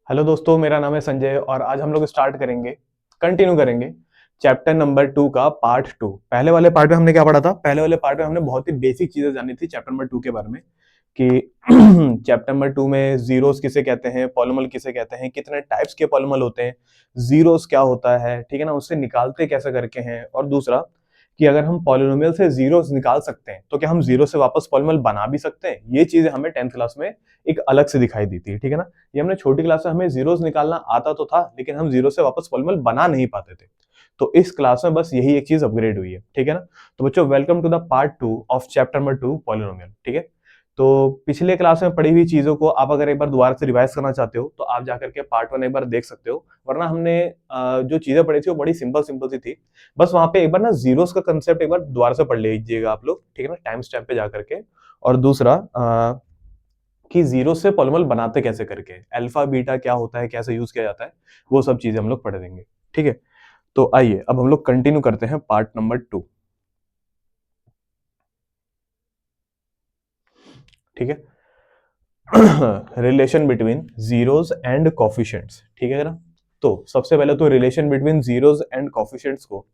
Hello दोस्तों, मेरा नाम है संजय और आज हम लोग कंटिन्यू करेंगे चैप्टर नंबर 2 का पार्ट 2। पहले वाले पार्ट में हमने क्या पढ़ा था? पहले वाले पार्ट में हमने बहुत ही बेसिक चीजें जानी थी चैप्टर नंबर 2 के बारे में कि चैप्टर नंबर 2 में जीरोस किसे कहते हैं, पॉलिमल किसे कहते हैं, कितने टाइप्स के पॉलिमल होते हैं, जीरोस क्या होता है, ठीक है ना, उससे निकालते कैसे करके हैं, और दूसरा कि अगर हम पॉलिनोमियल से जीरोस निकाल सकते हैं तो क्या हम जीरो से वापस पॉलिमल बना भी सकते हैं। ये चीजें हमें 10th क्लास में एक अलग से दिखाई दी थी, ठीक है ना। ये हमने छोटी क्लास में हमें जीरोस निकालना आता तो था, लेकिन हम जीरो से वापस पॉलिमल बना नहीं पाते थे। तो इस क्लास में बस यही एक चीज अपग्रेड हुई है, ठीक है ना। तो बच्चों, welcome to the part 2 of chapter number 2 polynomial, ठीक है। तो पिछले क्लास में पढ़ी हुई चीजों को आप अगर एक बार दोबारा से रिवाइज करना चाहते हो तो आप जाकर के पार्ट 1 एक बार देख सकते हो, वरना हमने जो चीजें पढ़ी थी वो बड़ी सिंपल सिंपल सी थी। बस वहां पे एक बार ना जीरोस का कंसेप्ट एक बार दोबारा से पढ़ लीजिएगा आप लोग, ठीक है ना, टाइम स्टैम्प पे जाकर के। और दूसरा कि जीरो से पॉलिमर बनाते कैसे करके, अल्फा बीटा क्या होता है, कैसे यूज किया जाता है, वो सब चीजें हम लोग पढ़ देंगे, ठीक है। तो आइए अब हम लोग कंटिन्यू करते हैं पार्ट नंबर 2, ठीक है। Relation between zeros and coefficients, ठीक है ना। तो सबसे पहले तो relation between zeros and coefficients को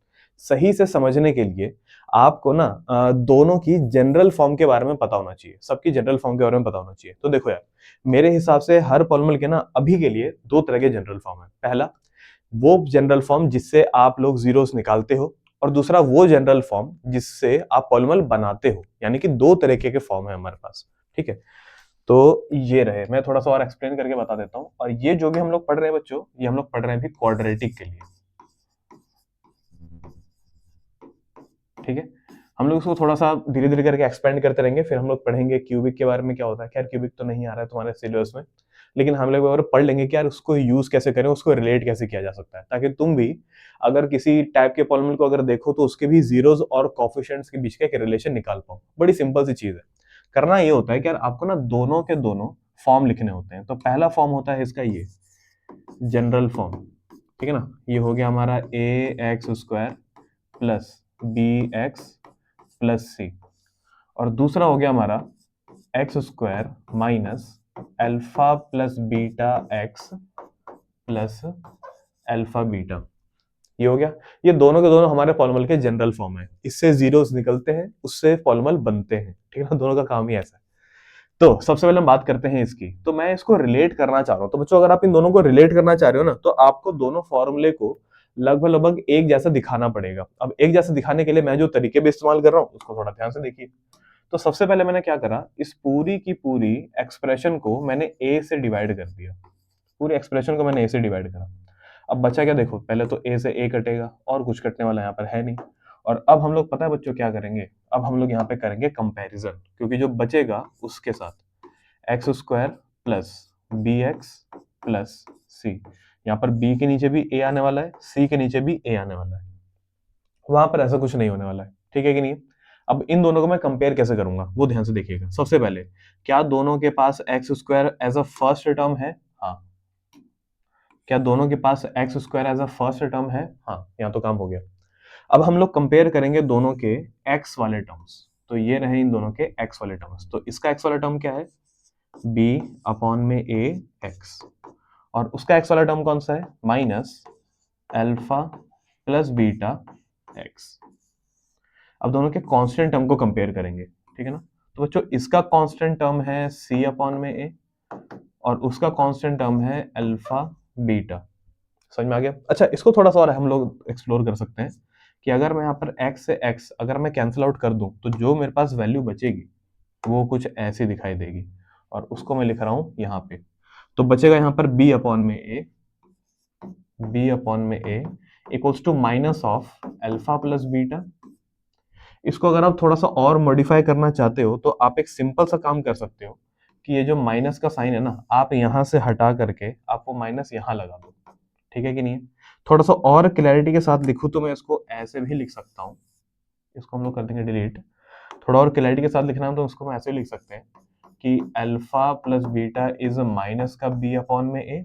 सही से समझने के लिए आपको ना दोनों की जनरल फॉर्म के बारे में पता होना चाहिए, सबकी जनरल फॉर्म के बारे में पता होना चाहिए। तो देखो यार, मेरे हिसाब से हर पॉलिमर के ना अभी के लिए दो तरह के जनरल फॉर्म है। पहला वो जनरल फॉर्म जिससे आप लोग जीरोस निकालते हो, और दूसरा वो जनरल फॉर्म जिससे आप पॉलिमर बनाते हो, यानी कि दो तरीके के फॉर्म है हमारे पास, ठीक है। तो ये रहे, मैं थोड़ा सा और एक्सप्लेन करके बता देता हूँ। और ये जो भी हम लोग पढ़ रहे हैं बच्चों, ये हम लोग पढ़ रहे हैं अभी क्वाड्रेटिक के लिए, ठीक है। हम लोग इसको थोड़ा सा धीरे धीरे करके एक्सपेंड करते रहेंगे, फिर हम लोग पढ़ेंगे क्यूबिक के बारे में क्या होता है। खैर क्यूबिक तो नहीं आ रहा है तुम्हारे सिलेबस में, लेकिन हम लोग और पढ़ लेंगे कि यार उसको यूज कैसे करें, उसको रिलेट कैसे किया जा सकता है, ताकि तुम भी अगर किसी टाइप के पॉलिमर को अगर देखो तो उसके भी जीरोस और कोफिशिएंट्स के बीच का एक रिलेशन निकाल पाओ। बड़ी सिंपल सी चीज है। करना ये होता है कि यार आपको ना दोनों के दोनों फॉर्म लिखने होते हैं। तो पहला फॉर्म होता है इसका ये जनरल फॉर्म, ठीक है ना। ये हो गया हमारा a x square plus b x plus c, और दूसरा हो गया हमारा x square minus alpha plus beta x plus alpha beta. ये हो गया। ये दोनों के दोनों हमारे पॉलिमर के जनरल फॉर्म है। इससे जीरोस निकलते हैं, उससे पॉलिमर बनते हैं, ठीक है ना। दोनों का काम ही ऐसा है। तो सबसे पहले हम बात करते हैं इसकी। तो मैं इसको रिलेट करना चाह रहा हूं। तो बच्चों, अगर आप इन दोनों को रिलेट करना चाह रहे हो ना, तो आपको दोनों फॉर्मूले को लगभग लगभग एक जैसा दिखाना पड़ेगा। अब एक जैसा दिखाने के लिए मैं जो तरीके भी इस्तेमाल कर रहा हूं उसको थोड़ा ध्यान से देखिए। तो सबसे पहले मैंने क्या करा, इस पूरी की पूरी एक्सप्रेशन को मैंने ए से डिवाइड कर दिया। पूरी एक्सप्रेशन को मैंने ए से डिवाइड करा। अब बचा क्या, देखो, पहले तो ए से ए कटेगा, और कुछ कटने वाला यहाँ पर है नहीं। और अब हम लोग पता है बच्चों क्या करेंगे, अब हम लोग यहाँ पे करेंगे कंपैरिजन, क्योंकि जो बचेगा उसके साथ x square plus b x plus c, यहाँ पर बी के नीचे भी ए आने वाला है, सी के नीचे भी ए आने वाला है, वहां पर ऐसा कुछ नहीं होने वाला है, ठीक है कि नहीं। अब इन दोनों को मैं कंपेयर कैसे करूंगा वो ध्यान से देखिएगा। सबसे पहले, क्या दोनों के पास x square as a first term है? हाँ। क्या दोनों के पास x square as a first term है? हाँ, यहाँ तो काम हो गया। अब हम लोग कंपेयर करेंगे दोनों के एक्स वाले टर्म्स। तो ये रहे इन दोनों के एक्स वाले टर्म्स। तो इसका एक्स वाला टर्म क्या है? बी अपॉन में ए एक्स, और उसका एक्स वाला टर्म कौन सा है? Minus alpha plus beta x. अब दोनों के कांस्टेंट टर्म को कंपेयर करेंगे, ठीक है ना। तो बच्चों, इसका कांस्टेंट टर्म है सी अपॉन में ए, और उसका कांस्टेंट टर्म है अल्फा बीटा। समझ में आ गया? अच्छा, इसको थोड़ा सा और हम लोग एक्सप्लोर कर सकते हैं कि अगर मैं यहाँ पर x से x अगर मैं कैंसिल आउट कर दूं तो जो मेरे पास वैल्यू बचेगी वो कुछ ऐसी दिखाई देगी, और उसको मैं लिख रहा हूं यहाँ पे। तो बचेगा यहाँ पर b अपॉन में a equals to minus of alpha plus beta. इसको अगर आप थोड़ा सा और मॉडिफाई करना चाहते हो तो आप एक सिंपल सा काम कर सकते हो कि ये जो माइनस का साइन है ना, आप यहां से हटा करके आप वो माइनस यहां लगा दो, ठीक है कि नहीं। थोड़ा सा और क्लैरिटी के साथ लिखूं तो मैं इसको ऐसे भी लिख सकता हूँ। इसको हम लोग कर देंगे डिलीट। थोड़ा और क्लैरिटी के साथ लिखना है तो उसको हम ऐसे लिख सकते हैं कि alpha plus beta is minus का बी अपॉन में a,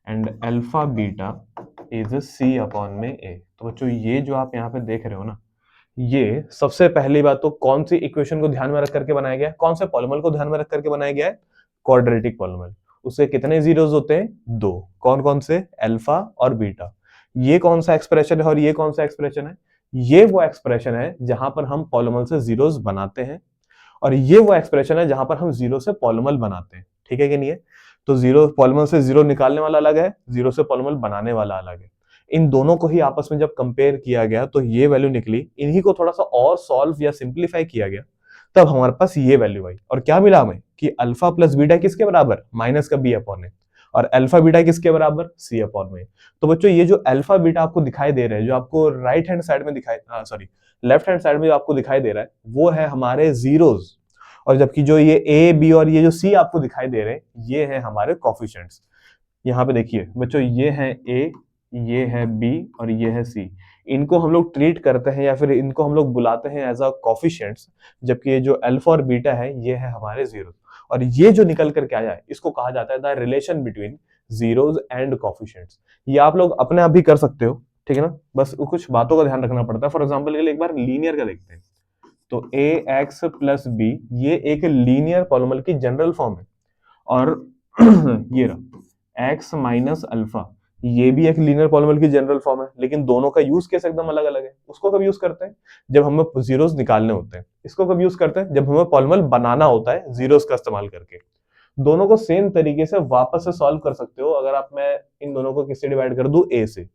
and alpha beta is c upon में ए। तो बच्चों, ये जो आप यहाँ पे देख रहे हो ना, ये सबसे पहली बात तो कौन सी इक्वेशन को ध्यान में रख करके बनाया गया है, कौन से पॉलिमर को ध्यान में रख करके बनाया गया है? Quadratic polymer. उसके कितने जीरोस होते हैं? 2। कौन कौन से? अल्फा और बीटा। ये कौन सा एक्सप्रेशन है और ये कौन सा एक्सप्रेशन है? ये वो एक्सप्रेशन है जहां पर हम पॉलीमर से जीरोस बनाते हैं, और ये वो एक्सप्रेशन है जहां पर हम जीरो से पॉलीमर बनाते हैं। ठीक है कि नहीं है? तो जीरो पॉलीमर से जीरो निकालने वाला अलग है, जीरो से पॉलीमर बनाने वाला अलग है। इन दोनों को ही आपस में जब कंपेयर किया गया तो ये वैल्यू निकली। इन्हीं को थोड़ा सा और सॉल्व या सिंप्लीफाई किया गया, तब हमारे पास ये वैल्यू आई। और क्या मिला हमें? कि अल्फा प्लस बीटा किसके बराबर? माइनस का बी अपॉन ए। और अल्फा बीटा किसके बराबर? सी अपॉन में। तो बच्चों ये जो अल्फा बीटा आपको दिखाई दे रहे हैं, जो आपको राइट हैंड साइड में दिखाई, सॉरी लेफ्ट हैंड साइड में जो आपको दिखाई दे रहा है, वो है हमारे जीरोस। और जबकि जो ये ए बी और ये जो सी आपको दिखाई दे रहे हैं, ये है हमारे कोफिशिएंट्स। यहाँ पे देखिए बच्चों, ये है ए, ये है बी और ये है सी। इनको हम लोग ट्रीट करते हैं या फिर इनको हम लोग बुलाते हैं एज अ कोफिशिएंट्स, जबकि ये जो अल्फा और बीटा है ये है हमारे जीरो। और ये जो निकल करके आया है इसको कहा जाता है the relation between zeros and coefficients. ये आप लोग अपने आप भी कर सकते हो, ठीक है ना, बस कुछ बातों का ध्यान रखना पड़ता है। फॉर एग्जाम्पल के लिए एक बार लीनियर का देखते हैं। तो ए एक्स प्लस बी ये एक लीनियर पॉलिनोमियल की जनरल फॉर्म है। और ये रहा एक्स माइनस अल्फा, ये भी एक लीनियर पॉलिनोमियल की जनरल फॉर्म है, लेकिन दोनों का यूज केस एकदम अलग अलग है। उसको कब यूज करते हैं? जब हमें जीरोस निकालने होते हैं। इसको कब यूज करते हैं? जब हमें पॉलिनोमियल बनाना होता है जीरोस का इस्तेमाल करके। दोनों को सेम तरीके से वापस से सॉल्व कर सकते हो। अगर आप मैं इन दोनों को किससे डिवाइड कर दूं? ए से,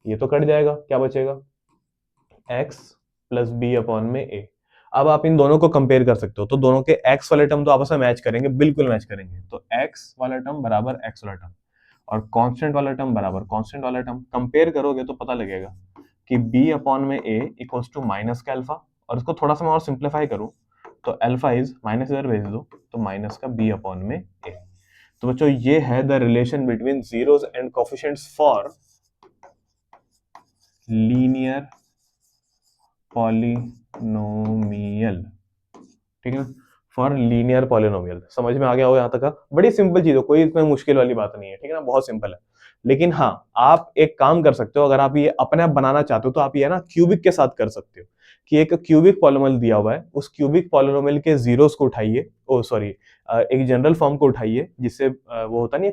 ये तो कट जाएगा, क्या बचेगा? एक्स प्लस बी अपॉन में ए। अब आप इन दोनों को कंपेयर कर सकते हो, तो दोनों के एक्स वाले टर्म तो आपस में मैच करेंगे, बिल्कुल मैच करेंगे। तो एक्स वाला टर्म बराबर एक्स वाला टर्म और कांस्टेंट वाला टर्म बराबर कांस्टेंट वाला टर्म। कंपेयर करोगे तो पता लगेगा कि b अपॉन में a इक्वल्स टू माइनस का अल्फा। और इसको थोड़ा सा मैं और सिंप्लीफाई करूं तो अल्फा इज माइनस, इधर भेज दो तो माइनस का b अपॉन में a। तो बच्चों ये है the relation between zeros and coefficients for linear polynomial. ठीक है ना, फॉर लीनियर पॉलिनोमियल। समझ में आ गया हो यहाँ तक का? बड़ी सिंपल चीज है, कोई इसमें मुश्किल वाली बात नहीं है, ठीक है ना, बहुत सिंपल है। लेकिन हाँ, आप एक काम कर सकते हो, अगर आप ये अपने आप बनाना चाहते हो तो आप ये ना क्यूबिक के साथ कर सकते हो। कि एक क्यूबिक पॉलिनोमियल दिया हुआ है, उस क्यूबिक पॉलिनोमियल के जीरोस को उठाइए, ओ सॉरी एक जनरल फॉर्म को उठाइए, जिससे वो होता नहीं है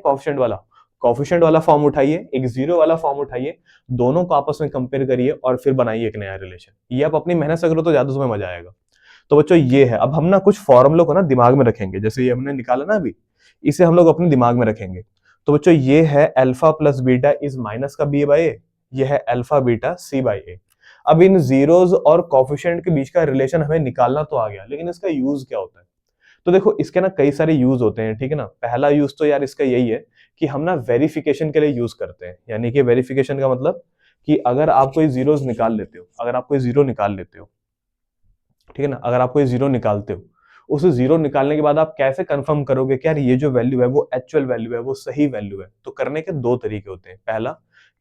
कॉफिशिएंट वाला फॉर्म उठाइए, एक जीरो वाला फॉर्म उठाइए, दोनों को आपस में कंपेयर करिए और फिर बनाइए एक नया रिलेशन। ये आप अपनी मेहनत से करो तो ज्यादा तुम्हें मजा आएगा। तो बच्चों ये है। अब हम ना कुछ फॉर्मूलों को ना दिमाग में रखेंगे, जैसे ये हमने निकाला ना अभी, इसे हम लोग अपने दिमाग में रखेंगे। तो बच्चों ये है alpha plus beta is minus का बी बाई ए, ये है अल्फा बीटा सी बाई ए। अब इन जीरोस और कोफिशिएंट के बीच का रिलेशन हमें निकालना तो आ गया, लेकिन इसका यूज क्या होता है? तो देखो इसके ना कई सारे यूज होते हैं, ठीक है ना। पहला यूज तो यार इसका यही है कि हम ना वेरिफिकेशन के लिए यूज करते हैं। यानी कि वेरिफिकेशन का मतलब कि अगर आप कोई जीरोस निकाल लेते हो, अगर आप कोई जीरो निकाल लेते हो, ठीक है ना, अगर आप कोई जीरो निकालते हो, उस जीरो निकालने के बाद आप कैसे कंफर्म करोगे कि यार ये जो वैल्यू है वो एक्चुअल वैल्यू है, वो सही वैल्यू है? तो करने के दो तरीके होते हैं। पहला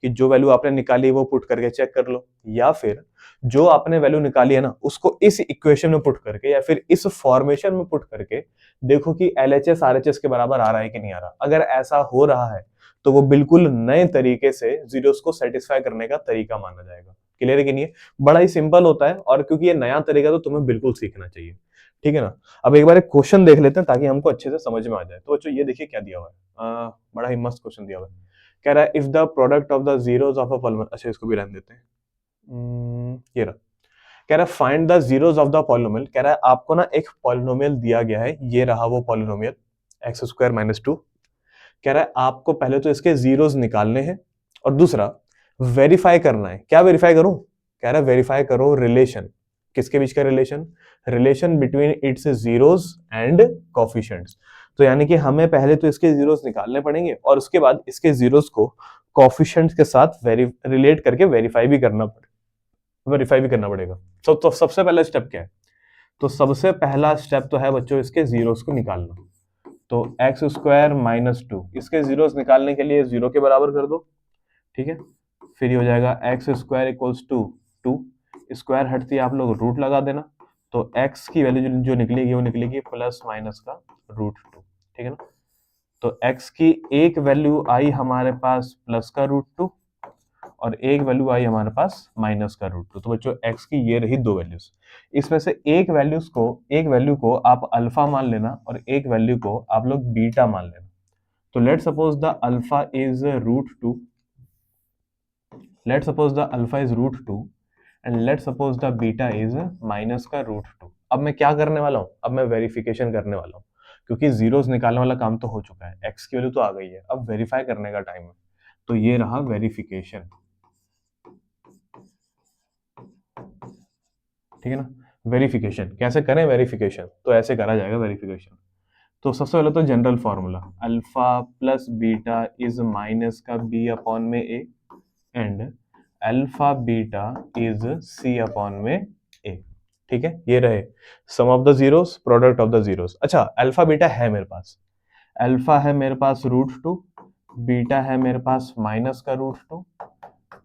कि जो वैल्यू आपने निकाली है वो पुट करके चेक कर लो, या फिर जो आपने वैल्यू निकाली है ना उसको इस इक्वेशन में पुट करके या फिर इस फॉर्मेशन में पुट करके देखो कि एलएचएस आरएचएस के बराबर आ रहा है कि नहीं आ रहा। अगर ऐसा हो रहा है तो वो बिल्कुल नए तरीके से जीरोस को सेटिस्फाई करने का तरीका माना जाएगा। क्लियर है कि नहीं है? बड़ा ही सिंपल होता है, और क्योंकि ये नया तरीका तो तुम्हें बिल्कुल सीखना चाहिए, ठीक है ना। अब एक बार एक क्वेश्चन देख लेते हैं ताकि हमको अच्छे से समझ में आ जाए। तो बच्चों ये देखिए क्या दिया हुआ है, बड़ा ही मस्त क्वेश्चन दिया हुआ है। कह रहा है if the product of the zeros of a polynomial, अच्छा इसको भी रहने देते हैं, ये रहा। कह रहा है find the zeros of the polynomial. कह रहा है आपको ना एक पॉलीनोमियल दिया गया है, ये रहा वो पॉलीनोमियल एक्स स्क्वायर माइनस 2। कह रहा है आपको पहले तो इसके जीरोस निकालने हैं और दूसरा वेरीफाई करना है। क्या वेरीफाई करूं? कह रहा है वेरीफाई करो रिलेशन। किसके बीच का relation? Relation between its zeros and coefficients. तो यानी कि हमें पहले तो इसके जीरोस निकालने पड़ेंगे और उसके बाद इसके जीरोस को कोफिशिएंट्स के साथ रिलेट करके वेरीफाई भी करना पड़ेगा। तो सबसे पहला स्टेप क्या है? तो सबसे पहला स्टेप तो है बच्चों इसके जीरोस को निकालना। तो एक्स स्क्वायर माइनस 2 इसके जीरोस निकालने के लिए जीरो के बराबर कर दो, ठीक है। फिर ये हो जाएगा x square equals to 2, square हटती है आप लोग रूट लगा देना। तो एक्स की वैल्यू जो निकलेगी वो निकलेगी प्लस माइनस का रूट 2, ठीक है ना। तो एक्स की एक वैल्यू आई हमारे पास प्लस का रूट 2 और एक वैल्यू आई हमारे पास माइनस का रूट 2। तो बच्चों एक्स की ये रही दो वैल्यूज। इसमें से एक वैल्यू को आप अल्फा मान लेना और एक वैल्यू को आप लोग बीटा मान लेना। तो let suppose the alpha is √2, let suppose the alpha is √2 and let suppose the beta is minus का √2। अब मैं क्या करने वाला हूँ, अब मैं वेरिफिकेशन करने वाला हूँ, क्योंकि जीरोस निकालने वाला काम तो हो चुका है, एक्स की वैल्यू तो आ गई है, अब वेरीफाई करने का टाइम है। तो ये रहा वेरिफिकेशन, ठीक है ना। वेरिफिकेशन कैसे करें, वेरिफिकेशन तो ऐसे करा जाएगा वेरिफिकेशन। तो सबसे पहले तो general formula, alpha plus beta is minus का बी अपॉन में a and alpha beta is c upon में ए, ठीक है। ये रहे sum of the zeros, product of the zeros. अच्छा, अल्फा बीटा है मेरे पास, अल्फा है मेरे पास √2, बीटा है मेरे पास माइनस का √2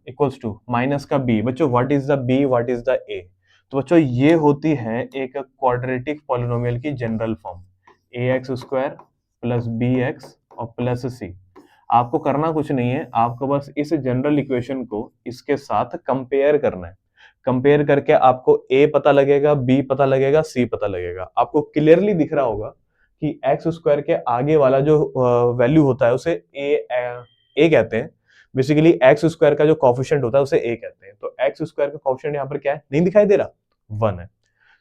इक्वल्स टू माइनस का बी। बच्चों what is the b, what is the a? तो बच्चों ये होती है एक क्वाड्रेटिक पॉलिनोमियल की general form, a x square plus b x और प्लस सी। आपको करना कुछ नहीं है, आपको बस इस जनरल इक्वेशन को इसके साथ कंपेयर करना है। कंपेयर करके आपको ए पता लगेगा, बी पता लगेगा, सी पता लगेगा। आपको क्लियरली दिख रहा होगा कि एक्स स्क्वायर के आगे वाला जो वैल्यू होता है उसे ए कहते हैं। बेसिकली एक्स स्क्वायर का जो कॉफिशिएंट होता है उसे ए कहते हैं। तो एक्स स्क्वायर का कॉफिशिएंट यहाँ पर क्या है, नहीं दिखाई दे रहा, 1 है।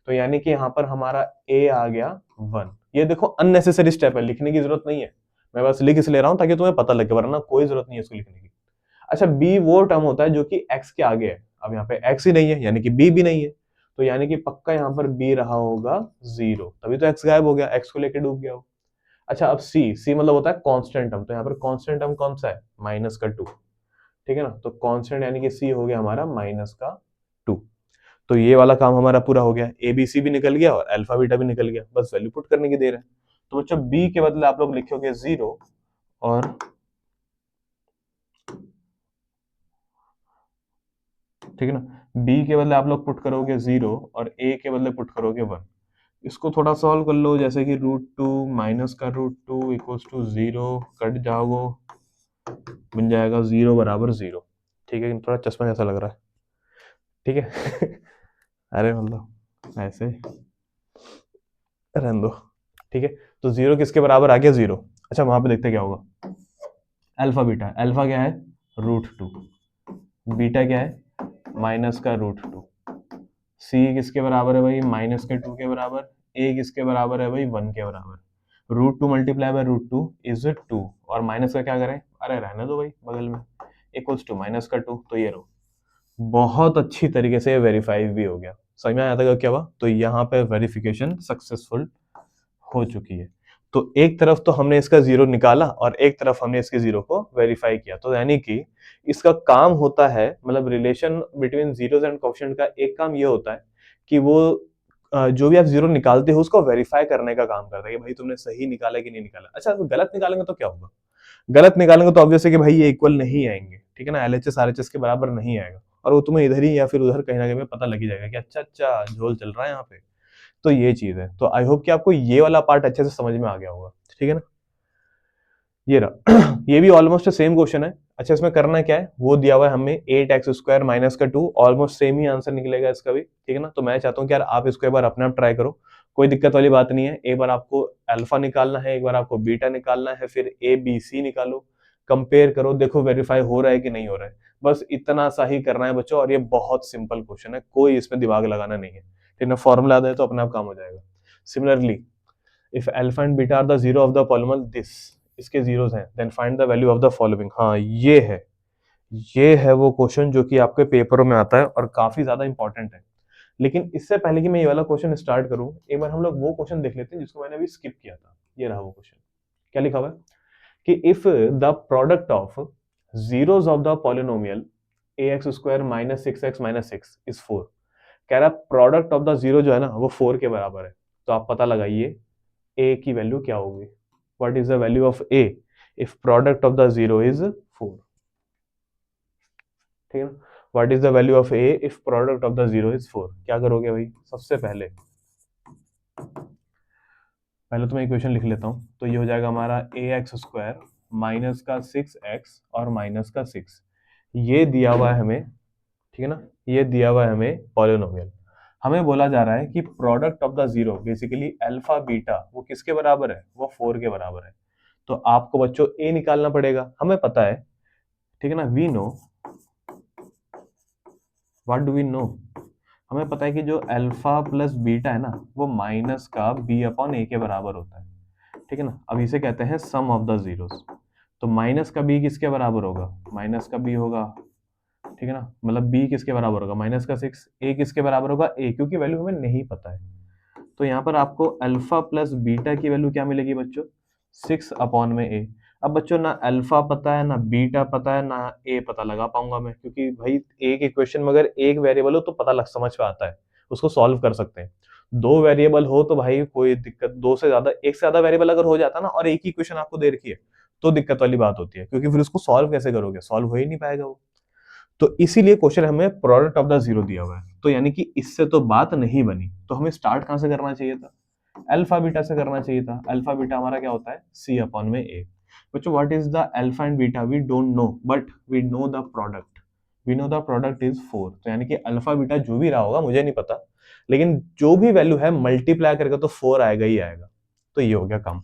तो यानी कि यहाँ पर हमारा ए आ गया 1। ये देखो अननेसेसरी स्टेप है, लिखने की जरूरत नहीं है, मैं बस लिख इसलिए रहा हूँ ताकि तुम्हें पता लगे, वरना कोई जरूरत नहीं है इसको लिखने की। अच्छा, बी वो टर्म होता है जो कि एक्स के आगे है। अब यहाँ पे एक्स ही नहीं है, यानी कि बी भी नहीं है, तो यानी कि पक्का यहाँ पर बी रहा होगा 0, तभी तो एक्स गायब हो गया, एक्स को लेके डूब गया हो। अच्छा, अब सी, सी मतलब होता है कांस्टेंट टर्म, तो यहाँ पर कांस्टेंट टर्म कौन सा है, माइनस का 2, ठीक है ना। तो कांस्टेंट यानी कि सी हो गया हमारा माइनस का 2। तो ये वाला काम हमारा पूरा हो गया, ए बी सी भी निकल गया और अल्फा बीटा भी निकल गया, बस वैल्यू पुट करने की देर है। तो बच्चों बी के बदले आप लोग लिखोगे 0 और ठीक है ना, बी के बदले आप लोग पुट करोगे 0 और ए के बदले पुट करोगे 1। इसको थोड़ा सॉल्व कर लो, जैसे कि √2 माइनस का √2 इक्वल्स टू 0, कट जाओगे, बन जाएगा 0 बराबर 0। ठीक है, थोड़ा चश्मा जैसा लग रहा है, ठीक है। अरे मतलब ऐसे रहने दो, ठीक है। तो 0 किसके बराबर आ गया, 0। अच्छा, वहां पे देखते क्या होगा, अल्फा बीटा, अल्फा क्या है √2, बीटा क्या है माइनस का √2, सी किसके बराबर है भाई, माइनस के 2 के बराबर, ए किसके बराबर है भाई, 1 के बराबर। √2 मल्टीप्लाई बाय √2 इज 2, और माइनस का क्या करें, अरे रहने दो भाई बगल में, इक्वल्स टू माइनस का 2, तो ये रो बहुत अच्छी तरीके से वेरीफाई भी हो गया। समझ में आया था क्या हुआ, तो यहाँ पे वेरिफिकेशन सक्सेसफुल हो चुकी है। तो एक तरफ तो हमने इसका 0 निकाला और एक तरफ हमने इसके 0 को वेरीफाई किया, तो यानी कि इसका काम होता है, मतलब relation between zeros and coefficient का एक काम ये होता है कि वो जो भी आप 0 निकालते हो उसको वेरीफाई करने का काम करता है कि भाई तुमने सही निकाला कि नहीं निकाला। अच्छा, तो गलत निकालेंगे तो क्या होगा, गलत निकालेंगे तो ऑब्वियस है कि भाई ये इक्वल नहीं आएंगे, ठीक है ना, एलएचएस आरएचएस के बराबर नहीं आएगा, और वो तुम्हें इधर ही या फिर उधर कहीं ना कहीं पता लग ही जाएगा कि अच्छा अच्छा झोल चल रहा है यहाँ पे। तो ये चीज है, तो आई होप कि आपको ये वाला पार्ट अच्छे से समझ में आ गया होगा, ठीक है ना। ये रहा ये भी ऑलमोस्ट सेम क्वेश्चन है। अच्छा, इसमें करना क्या है, वो दिया हुआ है हमें 8x स्क्वायर माइनस का 2, ऑलमोस्ट सेम ही आंसर निकलेगा इसका भी, ठीक है ना। तो मैं चाहता हूँ कि यार आप इसको एक बार अपने आप ट्राई करो, कोई दिक्कत वाली बात नहीं है। एक बार आपको अल्फा निकालना है, एक बार आपको बीटा निकालना है, फिर ए बी सी निकालो, कंपेयर करो, देखो वेरीफाई हो रहा है कि नहीं हो रहा है, बस इतना सा ही करना है बच्चों। और ये बहुत सिंपल क्वेश्चन है, कोई इसमें दिमाग लगाना नहीं है, ठीक है। फॉर्मूला दे तो अपने आप काम हो जाएगा। Similarly, if alpha and beta are the zero of the polynomial this, इसके जीरोस हैं, then find the value of the following. हाँ, ये है वो क्वेश्चन जो कि आपके पेपरों में आता है और काफी ज्यादा इंपॉर्टेंट है। लेकिन इससे पहले कि मैं ये वाला क्वेश्चन स्टार्ट करूं, एक बार हम लोग वो क्वेश्चन देख लेते हैं जिसको मैंने अभी स्किप किया था। ये रहा वो क्वेश्चन, क्या लिखा हुआ है कि if the product of zeros of the polynomial ax square minus 6x minus 6 is 4। कह रहा है प्रोडक्ट ऑफ द जीरो जो है ना वो 4 के बराबर है। तो आप पता लगाइए a की वैल्यू क्या होगी, what is the value of a if product of the zero is 4, ठीक है ना। What is the value of a if product of the zero is 4। क्या करोगे भाई, सबसे पहले तो मैं इक्वेशन लिख लेता हूं। तो ये हो जाएगा हमारा ax स्क्वायर माइनस का 6x और माइनस का 6, ये दिया हुआ है हमें, ठीक है ना, ये दिया हुआ है हमें पॉलिनोमियल। हमें बोला जा रहा है कि product of the zero basically alpha beta वो किसके बराबर है, वो 4 के बराबर है। तो आपको बच्चों ए निकालना पड़ेगा। हमें पता है, ठीक है ना, we know, what do we know, हमें पता है कि जो अल्फा प्लस बीटा है ना वो माइनस का बी अपॉन ए के बराबर होता है, ठीक है ना। अब इसे कहते हैं सम ऑफ द जीरोस। तो माइनस का बी किसके बराबर होगा, माइनस का बी होगा, ठीक है ना, मतलब बी किसके बराबर होगा, माइनस का 6। ए किसके बराबर होगा, ए, क्योंकि वैल्यू हमें नहीं पता है। तो यहाँ पर आपको अल्फा प्लस बीटा की वैल्यू क्या मिलेगी बच्चों, 6 अपॉन में ए। अब बच्चों ना अल्फा पता है ना बीटा पता है ना ए पता लगा पाऊंगा मैं, क्योंकि भाई एक इक्वेशन में अगर एक वेरिएबल हो तो पता लग समझ में आता है, उसको सॉल्व कर सकते हैं। दो वेरिएबल हो तो भाई कोई दिक्कत, दो से ज्यादा, एक से ज्यादा वेरिएबल अगर हो जाता ना और एक ही इक्वेशन आपको दे रखी है तो दिक्कत वाली बात होती है, क्योंकि फिर उसको सॉल्व कैसे करोगे, सॉल्व हो ही नहीं पाएगा वो। तो इसीलिए क्वेश्चन हमें प्रोडक्ट ऑफ द जीरो दिया हुआ है, तो यानी कि इससे तो बात नहीं बनी, तो हमें स्टार्ट कहां से करना चाहिए था, अल्फा बीटा से करना चाहिए था। अल्फा बीटा हमारा क्या होता है, सी अपॉन में ए। बच्चों what is the alpha and beta, we don't know but we know the product, we know the product is 4। तो यानी कि अल्फा बीटा जो भी रहा होगा मुझे नहीं पता, लेकिन जो भी वैल्यू है मल्टीप्लाई करके तो 4 आएगा ही आएगा। तो ये हो गया काम।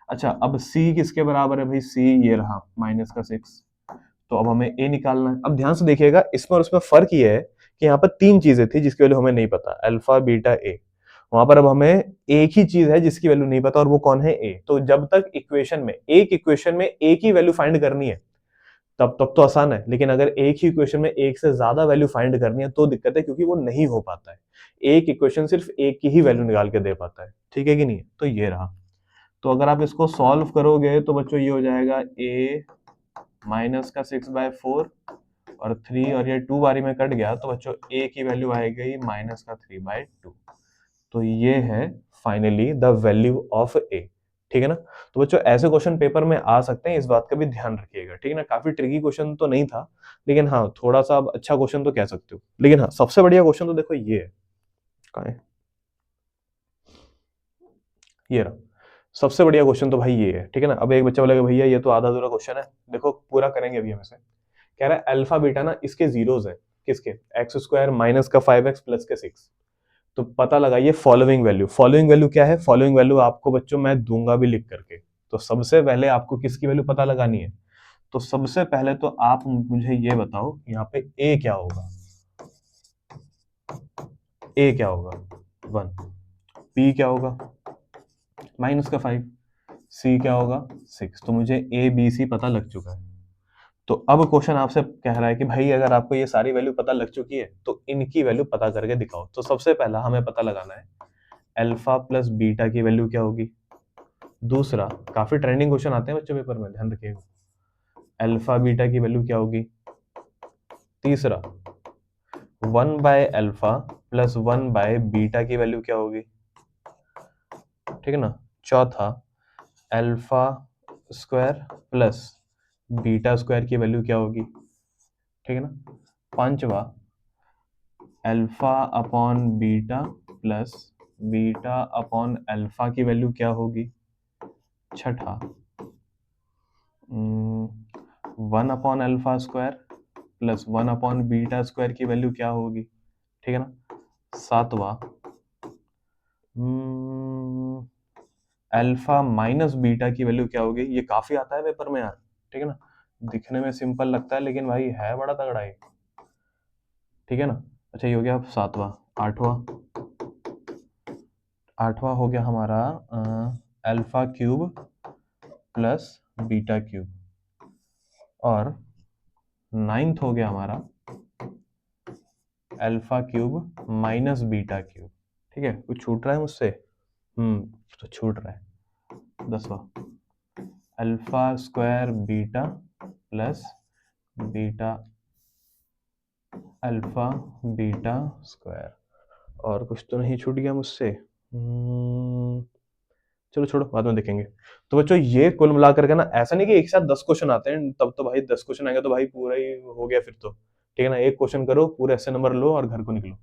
अच्छा अब c किसके बराबर है भाई, c ये रहा माइनस का 6। तो अब हमें a निकालना है। अब ध्यान से देखिएगा, इसमें और उसमें फर्क ये है कि यहाँ पर तीन चीजें थी जिसकी वैल्यू हमें नहीं पता, अल्फा बीटा ए। वहां पर अब हमें एक ही चीज है जिसकी वैल्यू नहीं पता और वो कौन है, ए। तो जब तक इक्वेशन में एक ही वैल्यू फाइंड करनी है तब तक तो आसान है, लेकिन अगर एक ही इक्वेशन में एक से ज्यादा वैल्यू फाइंड करनी है तो दिक्कत है, क्योंकि वो नहीं हो पाता है। एक इक्वेशन सिर्फ एक की ही वैल्यू निकाल के दे पाता है, ठीक है कि नहीं। तो ये रहा। तो अगर आप इसको सॉल्व करोगे तो बच्चों ये हो जाएगा a माइनस का 6/4 और 3 और ये 2 बारी में कट गया, तो बच्चों a की वैल्यू आएगी माइनस का 3/2। तो ये है finally the value of a, ठीक है ना। तो बच्चों ऐसे क्वेश्चन पेपर में आ सकते हैं, इस बात का भी ध्यान रखिएगा, ठीक है ना। काफी ट्रिकी क्वेश्चन तो नहीं था, लेकिन हाँ थोड़ा सा आप अच्छा क्वेश्चन तो कह सकते हो। लेकिन हाँ सबसे बढ़िया क्वेश्चन तो देखो ये है, कहाँ है, ये रहा। सबसे बढ़िया क्वेश्चन तो भाई ये है, ठीक है ना। अब एक बच्चा बोलेगा भैया ये तो आधा अधूरा क्वेश्चन है, देखो पूरा करेंगे अभी हम इसे। कह रहा है अल्फा बीटा ना इसके जीरोस है, किसके, एक्स स्क्वायर माइनस का 5x प्लस के 6। तो पता लगाइए फॉलोइंग वैल्यू। फॉलोइंग वैल्यू क्या है, फॉलोइंग वैल्यू आपको बच्चों मैं दूंगा भी लिख करके। तो सबसे पहले आपको किसकी वैल्यू पता लगानी है, तो सबसे पहले तो आप मुझे ये बताओ यहाँ पे ए क्या होगा, ए क्या होगा 1, बी क्या होगा माइनस का 5, सी क्या होगा 6। तो मुझे ए बी सी पता लग चुका है। तो अब क्वेश्चन आपसे कह रहा है कि भाई अगर आपको ये सारी वैल्यू पता लग चुकी है तो इनकी वैल्यू पता करके दिखाओ। तो सबसे पहला हमें पता लगाना है अल्फा प्लस बीटा की वैल्यू क्या होगी। दूसरा, काफी ट्रेंडिंग क्वेश्चन आते हैं बच्चों पेपर में, ध्यान रखिएगा, अल्फा बीटा की वैल्यू क्या होगी। तीसरा, 1/अल्फा प्लस 1/बीटा की वैल्यू क्या होगी, ठीक है ना। चौथा, alpha square plus beta square की वैल्यू क्या होगी, ठीक है ना। पांचवा, alpha upon beta plus beta upon alpha की वैल्यू क्या होगी। छठा, 1/अल्फा स्क्वायर प्लस 1/बीटा स्क्वायर की वैल्यू क्या होगी, ठीक है ना। सातवां, अल्फा माइनस बीटा की वैल्यू क्या होगी। ये काफी आता है पेपर में यार, ठीक है ना। दिखने में सिंपल लगता है लेकिन भाई है बड़ा तगड़ा है, ठीक है ना। अच्छा ये हो गया सातवां। आठवां, आठवां हो गया हमारा alpha cube plus beta cube. और नाइन्थ हो गया हमारा alpha cube minus beta cube. ठीक है, कुछ छूट रहा है मुझसे, तो छूट रहा है। 10वां, alpha square beta plus beta alpha beta square. और कुछ तो नहीं छूट गया मुझसे, चलो छोड़ो बाद में देखेंगे। तो बच्चों ये कुल मिलाकर के ना, ऐसा नहीं कि एक साथ 10 क्वेश्चन आते हैं, तब तो भाई 10 क्वेश्चन आएंगे तो भाई पूरा ही हो गया फिर तो, ठीक है ना। एक क्वेश्चन करो, पूरे ऐसे नंबर लो और घर को निकलो।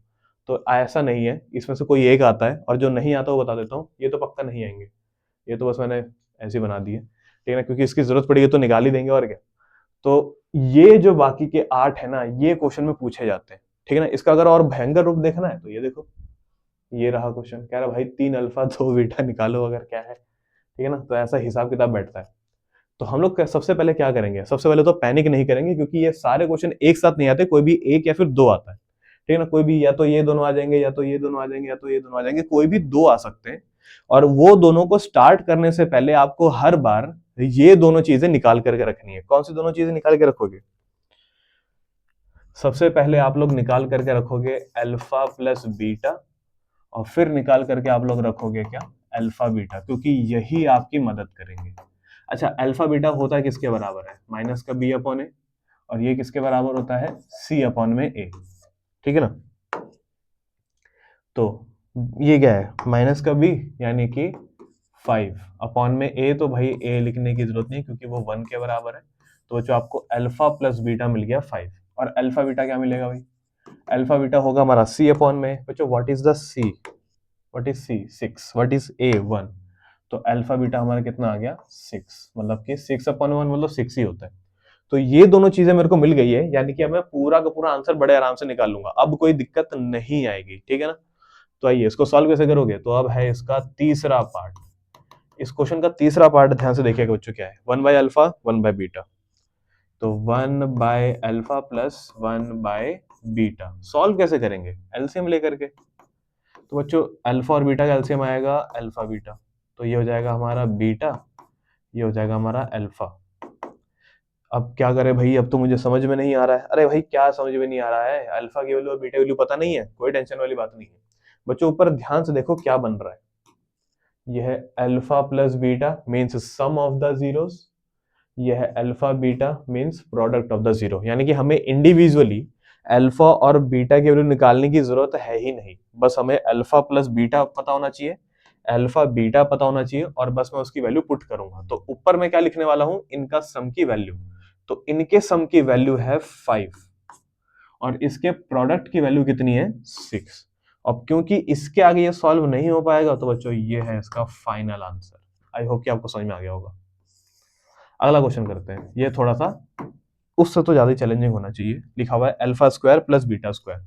तो ऐसा नहीं है, इसमें से कोई एक आता है, और जो नहीं आता वो बता देता हूँ, ये तो पक्का नहीं आएंगे। ये तो बस मैंने ऐसे ही बना दिए, ठीक है ना, क्योंकि इसकी जरूरत पड़ेगी तो निकाल ही देंगे और क्या। तो ये जो बाकी के 8 है ना, ये क्वेश्चन में पूछे जाते हैं, ठीक है ना। इसका अगर और भयंकर रूप देखना है तो ये देखो, ये रहा क्वेश्चन, कह रहा भाई 3 अल्फा 2 बीटा निकालो अगर क्या है, ठीक है ना। तो ऐसा हिसाब किताब बैठता है। तो हम लोग सबसे पहले क्या करेंगे, सबसे पहले तो पैनिक नहीं करेंगे क्योंकि ये सारे क्वेश्चन एक साथ नहीं आते, कोई भी एक या फिर दो आता है, ठीक है ना। कोई भी या तो ये दोनों आ जाएंगे, या तो ये दोनों आ जाएंगे, या तो ये दोनों आ जाएंगे, कोई भी दो आ सकते हैं। और वो दोनों को स्टार्ट करने से पहले आपको हर बार ये दोनों चीजें निकाल करके रखनी है। कौन सी दोनों चीजें निकाल के रखोगे? सबसे पहले आप लोग निकाल करके रखोगे अल्फा प्लस बीटा, और फिर निकाल करके आप लोग रखोगे क्या? अल्फा बीटा, क्योंकि यही आपकी मदद करेंगे। अच्छा, अल्फा बीटा होता है किसके बराबर है? माइनस का बी अपॉन ए, और ये किसके बराबर होता है? सी अपॉन में ए, ठीक है ना। तो ये क्या है? माइनस का बी यानी कि 5 अपॉन में ए, तो भाई ए लिखने की जरूरत नहीं क्योंकि वो 1 के बराबर है। तो बच्चों आपको अल्फा प्लस बीटा मिल गया 5, और अल्फा बीटा क्या मिलेगा भाई? अल्फा बीटा होगा हमारा सी अपॉन में। बच्चों what is the C? What is C? 6। What is A? 1। तो अल्फा बीटा हमारा कितना आ गया? 6, मतलब कि 6 अपॉन 1 मतलब 6 ही होता है। तो ये दोनों चीजें मेरे को मिल गई है, यानी कि अब मैं पूरा का पूरा आंसर बड़े आराम से निकाल लूंगा, अब कोई दिक्कत नहीं आएगी, ठीक है ना। तो आइए इसको सॉल्व कैसे करोगे। तो अब है इसका तीसरा पार्ट। इस क्वेश्चन का तीसरा पार्ट ध्यान से देखिएगा बच्चों, क्या है? 1 बाय अल्फा 1 बाय बीटा। तो 1 by alpha plus 1 by beta solve कैसे करेंगे? एलसीएम लेकर के। तो बच्चों अल्फा और बीटा का एलसीएम आएगा अल्फा बीटा, तो ये हो जाएगा हमारा बीटा, ये हो जाएगा हमारा अल्फा। अब क्या करें भाई, अब तो मुझे समझ में नहीं आ रहा है। अरे भाई क्या समझ में नहीं आ रहा है? अल्फा की वैल्यू और बीटा की वैल्यू पता नहीं है, कोई टेंशन वाली बात नहीं है। बच्चों ऊपर ध्यान से देखो क्या बन रहा है। यह alpha plus beta means sum of the zeros, यह alpha beta means product of the zero, यानी कि हमें इंडिविजुअली अल्फा और बीटा की वैल्यू निकालने की जरूरत है ही नहीं। बस हमें अल्फा प्लस बीटा पता होना चाहिए, अल्फा बीटा पता होना चाहिए, और बस मैं उसकी वैल्यू पुट करूंगा। तो ऊपर मैं क्या लिखने वाला हूं? इनका सम की वैल्यू। तो इनके सम की वैल्यू है 5, और इसके प्रोडक्ट की वैल्यू कितनी है? 6। अब क्योंकि इसके आगे ये सॉल्व नहीं हो पाएगा, तो बच्चों ये है इसका फाइनल आंसर। आई होप कि आपको समझ में आ गया होगा। अगला क्वेश्चन करते हैं, ये थोड़ा सा उससे तो ज्यादा चैलेंजिंग होना चाहिए। लिखा हुआ है alpha square plus beta square.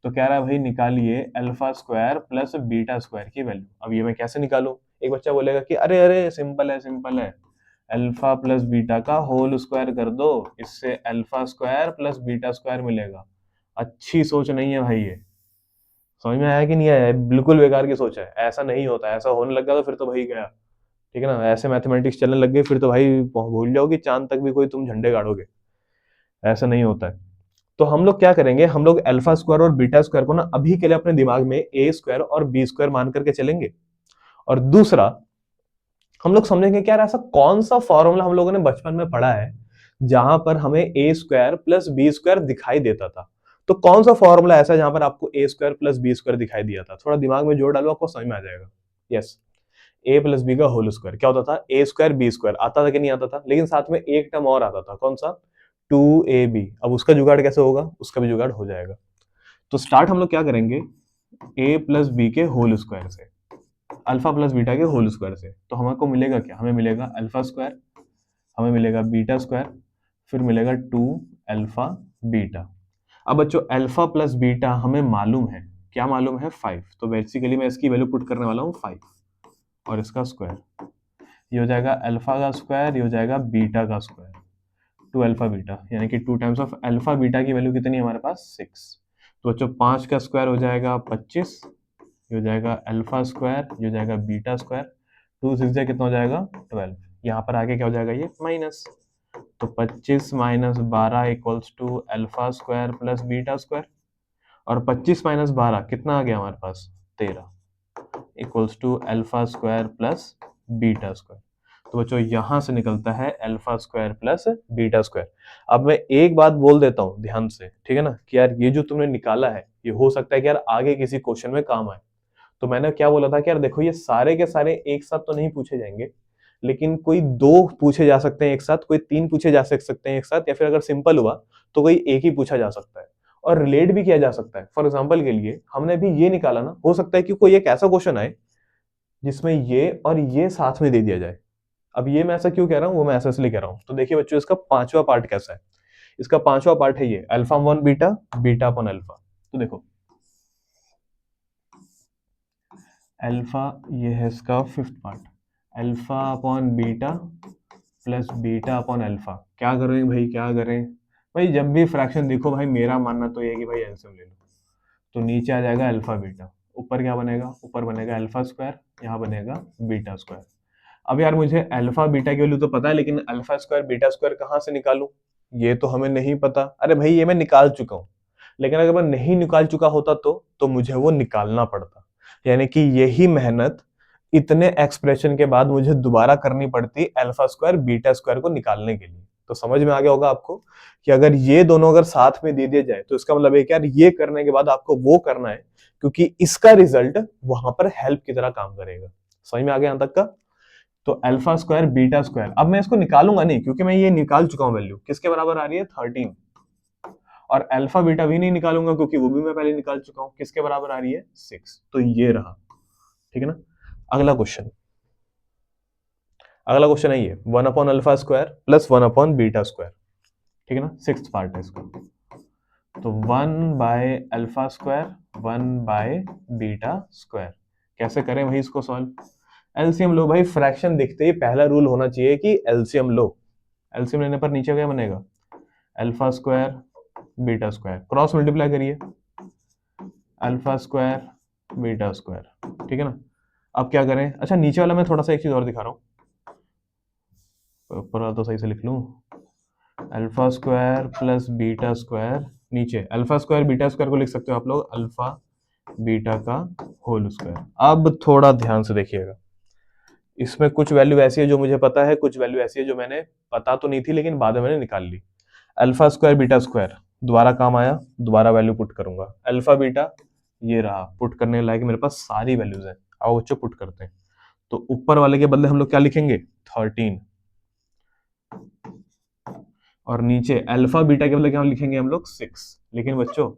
तो कह रहा है भाई निकालिए alpha square plus beta square की वैल्यू। अब ये मैं कैसे निकालूं? एक बच्चा बोलेगा कि अरे अरे सिंपल है, सिंपल है, अल्फा प्लस बीटा का होल स्क्वायर कर दो, इससे alpha square plus beta square मिलेगा। अच्छी सोच नहीं है भाई ये। समझ में आया कि नहीं आया? बिल्कुल बेकार की सोच है, ऐसा नहीं होता। ऐसा होने लगा तो फिर तो भाई गया, ठीक है ना। ऐसे मैथमेटिक्स चलने लग गई फिर तो भाई भूल जाओ कि चांद तक भी कोई तुम झंडे गाड़ोगे। ऐसा नहीं होता है। तो हम लोग क्या करेंगे, हम लोग अल्फा स्क्वायर और बीटा स्क्वायर को ना अभी के लिए अपने दिमाग में ए स्क्वायर और बी स्क्वायर मान करके चलेंगे। और दूसरा, हम लोग समझेंगे कि यार ऐसा कौन सा फॉर्मूला हम लोगों ने बचपन में पढ़ा है जहां पर हमें ए स्क्वायर प्लस बी स्क्वायर दिखाई देता था। तो कौन सा फॉर्मूला ऐसा है जहां पर आपको ए स्क्वायर प्लस बी स्क्वायर दिखाई दिया था? थोड़ा दिमाग में जोड़ डालो, आपको समझ में आ जाएगा। यस, ए प्लस बी का होल स्क्वायर क्या होता था? ए स्क्वायर बी स्क्वायर आता था कि नहीं आता था? लेकिन साथ में एक टर्म और आता था, कौन सा? 2ab। अब उसका जुगाड़ कैसे होगा? उसका भी जुगाड़ हो जाएगा। तो स्टार्ट हम लोग क्या करेंगे, ए प्लस बी के होल स्क्वायर से, अल्फा प्लस बीटा के होल स्क्वायर से। तो हमको मिलेगा क्या? हमें मिलेगा अल्फा स्क्वायर, हमें मिलेगा बीटा स्क्वायर, फिर मिलेगा 2 अल्फा बीटा। अब बच्चों अल्फा प्लस बीटा हमें मालूम है, क्या मालूम है? 5। तो बेसिकली मैं इसकी वैल्यू पुट करने वाला हूँ 5, और इसका स्क्वायर। ये हो जाएगा अल्फा का स्क्वायर, ये हो जाएगा बीटा का स्क्वायर, 2 अल्फा बीटा, यानी कि 2 टाइम्स ऑफ अल्फा बीटा की वैल्यू कितनी है हमारे पास? 6। तो बच्चों 5 का स्क्वायर हो जाएगा 25, ये हो जाएगा अल्फा स्क्वायर, ये हो जाएगा बीटा स्क्वायर, 2 6 जा कितना हो जाएगा? 12। यहाँ पर आगे क्या हो जाएगा? ये माइनस। तो 25 minus 12 equals to alpha square plus beta square, और 25 माइनस 12 कितना आ गया हमारे पास? 13 equals to alpha square plus beta square. तो बच्चों यहां से निकलता है alpha square plus beta square. अब मैं एक बात बोल देता हूं ध्यान से, ठीक है ना, कि यार ये जो तुमने निकाला है ये हो सकता है कि यार आगे किसी क्वेश्चन में काम आए। तो मैंने क्या बोला था कि यार देखो ये सारे के सारे एक साथ तो नहीं पूछे जाएंगे, लेकिन कोई 2 पूछे जा सकते हैं एक साथ, कोई 3 पूछे जा सकते हैं एक साथ, या फिर अगर सिंपल हुआ तो कोई एक ही पूछा जा सकता है, और रिलेट भी किया जा सकता है। फॉर एग्जाम्पल के लिए हमने अभी ये निकाला ना, हो सकता है कि कोई एक ऐसा क्वेश्चन आए जिसमें ये और ये साथ में दे दिया जाए। अब ये मैं ऐसा क्यों कह रहा हूं, वो मैं ऐसा इसलिए कह रहा हूं। तो देखिए बच्चों इसका पांचवा पार्ट कैसा है। इसका पांचवा पार्ट है ये alpha one beta, beta upon alpha. तो देखो अल्फा, ये है इसका fifth part, alpha upon beta plus beta upon alpha. क्या करें भाई, क्या करें भाई, जब भी फ्रैक्शन देखो भाई, मेरा मानना तो ये है कि भाई एलसीएम ले लो। तो नीचे आ जाएगा अल्फा बीटा, ऊपर क्या बनेगा, ऊपर बनेगा अल्फा स्क्वायर, यहाँ बनेगा बीटा स्क्वायर। अब यार मुझे अल्फा बीटा की वैल्यू तो पता है, लेकिन अल्फा स्क्वायर बीटा स्क्वायर कहाँ से निकालूं, ये तो हमें नहीं पता। अरे भाई ये मैं निकाल चुका हूँ, लेकिन अगर मैं नहीं निकाल चुका होता तो मुझे वो निकालना पड़ता, यानी कि यही मेहनत इतने एक्सप्रेशन के बाद मुझे दोबारा करनी पड़ती अल्फा स्क्वायर बीटा स्क्वायर को निकालने के लिए। तो समझ में आ गया होगा आपको कि अगर ये दोनों अगर साथ में दे दिए जाए तो इसका मतलब है कि यार ये करने के बाद आपको वो करना है, क्योंकि इसका रिजल्ट वहां पर हेल्प की तरह काम करेगा। समझ में आ गया यहां तक का। तो अल्फा स्क्वायर बीटा स्क्वायर, अब मैं इसको निकालूंगा नहीं, क्योंकि मैं ये निकाल चुका हूं वैल्यू, किसके बराबर आ रही है 13। और अल्फा बीटा भी नहीं निकालूंगा, क्योंकि वो भी मैं पहले निकाल चुका हूं, किसके बराबर आ रही है 6। तो ये रहा, ठीक है ना। अगला क्वेश्चन, अगला क्वेश्चन है ये 1 upon alpha square plus 1 upon beta square, ठीक है ना, 6th पार्ट है इसका। तो 1 by alpha square 1 by beta square, कैसे करें भाई इसको सॉल्व। एलसीएम लो भाई, फ्रैक्शन दिखते ही पहला रूल होना चाहिए कि एलसीएम लो। एलसीएम लेने पर नीचे क्या बनेगा, alpha square beta square, cross multiply करिए, अल्फा स्क्वायर बीटा स्क्वायर, ठीक है ना। अब क्या करें, अच्छा नीचे वाला मैं थोड़ा सा एक चीज और दिखा रहा हूँ, ऊपर वाला तो सही से लिख लूं, alpha square plus beta square, नीचे अल्फा स्क्वायर बीटा स्क्वायर को लिख सकते हो आप लोग अल्फा बीटा का होल स्क्वायर। अब थोड़ा ध्यान से देखिएगा, इसमें कुछ वैल्यू ऐसी है जो मुझे पता है, कुछ वैल्यू ऐसी है जो मैंने पता तो नहीं थी लेकिन बाद में मैंने निकाल ली। अल्फा स्क्वायर बीटा स्क्वायर दोबारा काम आया, दोबारा वैल्यू पुट करूंगा, अल्फा बीटा ये रहा, पुट करने लायक मेरे पास सारी वैल्यूज हैं। आओ बच्चों पुट करते हैं। तो ऊपर वाले के बदले हम लोग क्या लिखेंगे 13, और नीचे अल्फा बीटा के बदले क्या लिखेंगे हम लोग 6। लेकिन बच्चों